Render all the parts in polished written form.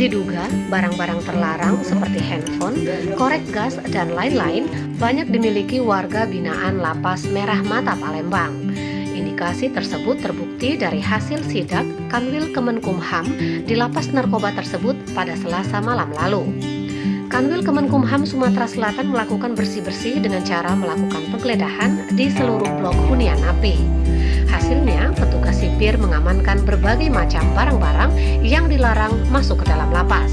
Diduga barang-barang terlarang seperti handphone, korek gas, dan lain-lain banyak dimiliki warga binaan Lapas Merah Mata Palembang. Indikasi tersebut terbukti dari hasil sidak Kanwil Kemenkumham di lapas narkoba tersebut pada Selasa malam lalu. Kanwil Kemenkumham Sumatera Selatan melakukan bersih-bersih dengan cara melakukan penggeledahan di seluruh blok hunian napi. Hasilnya, petugas sipir mengamankan berbagai macam barang-barang yang dilarang masuk ke dalam lapas.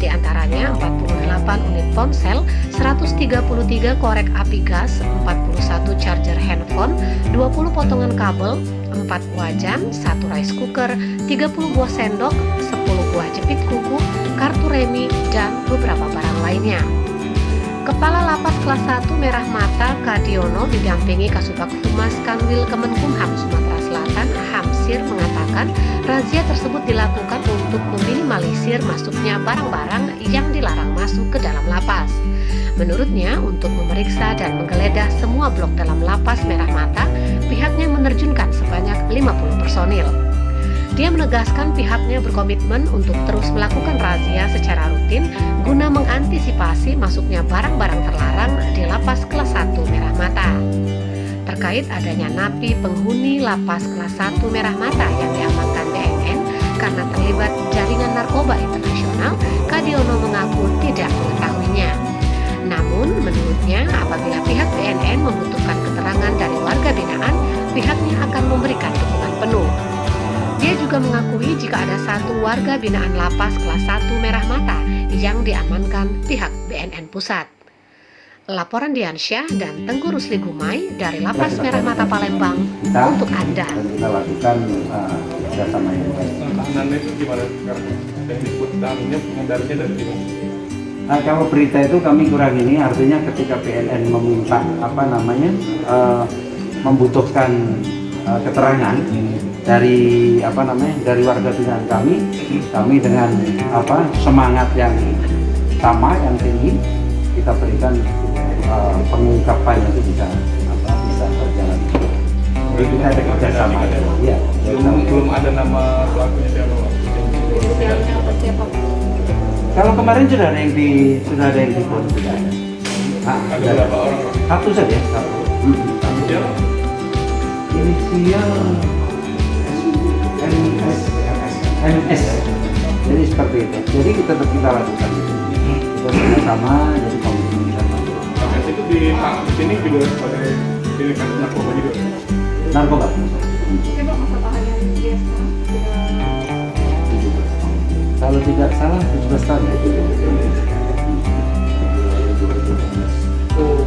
Di antaranya 48 unit ponsel, 133 korek api gas, 41 charger handphone, 20 potongan kabel, 4 wajan, 1 rice cooker, 30 buah sendok, 10 buah jepit kuku, kartu remi, dan beberapa barang lainnya. Kepala Lapas Kelas 1 Merah Mata Kadiono didampingi Kasubag Humas Kanwil Kemenkumham Sumatera Selatan Hamsir mengatakan razia tersebut dilakukan untuk meminimalisir masuknya barang-barang yang dilarang masuk ke dalam lapas. Menurutnya, untuk memeriksa dan menggeledah semua blok dalam Lapas Merah Mata, pihaknya menerjunkan sebanyak 50 personil. Dia menegaskan pihaknya berkomitmen untuk terus melakukan razia secara rutin guna mengantisipasi masuknya barang-barang terlarang di Lapas Kelas 1 Merah Mata. Terkait adanya napi penghuni Lapas Kelas 1 Merah Mata yang diamankan BNN karena terlibat jaringan narkoba internasional, Kadiono mengaku tidak mengetahuinya. Namun, menurutnya apabila pihak BNN membutuhkan keterangan dari warga binaan, pihaknya akan memberikan dukungan penuh. Dia juga mengakui jika ada satu warga binaan Lapas Kelas 1 Merah Mata yang diamankan pihak BNN Pusat. Laporan Diansyah dan Tengku Rusli Gumai dari Lapas Merah Mata Palembang untuk Anda. Kita lakukan kerjasama yang baik. Tahanannya itu gimana sekarang? Yang disebut tahanannya pengendalinya dari mana? Nah, kalau berita itu kami kurang ini, artinya ketika BNN meminta membutuhkan keterangan dari dari warga binaan kami dengan semangat yang sama, yang tinggi, kita berikan pengungkapan itu bisa berjalan. Jadi kita ada kerjasama. Ya, belum ada nama pelakunya siapa? Kalau kemarin sudah ada yang dipon, sudah ada. Ada berapa orang? Satu saja. Satu. Siapa? Inisial MS. Jadi seperti itu. Jadi kita lakukan itu. Kita sama, jadi komitmen kita sama. MS itu di sini juga sebagai tindakan narkoba juga. Narkoba. Coba masa tahannya dia sekarang Kalau tidak salah 17 tahun. Oh,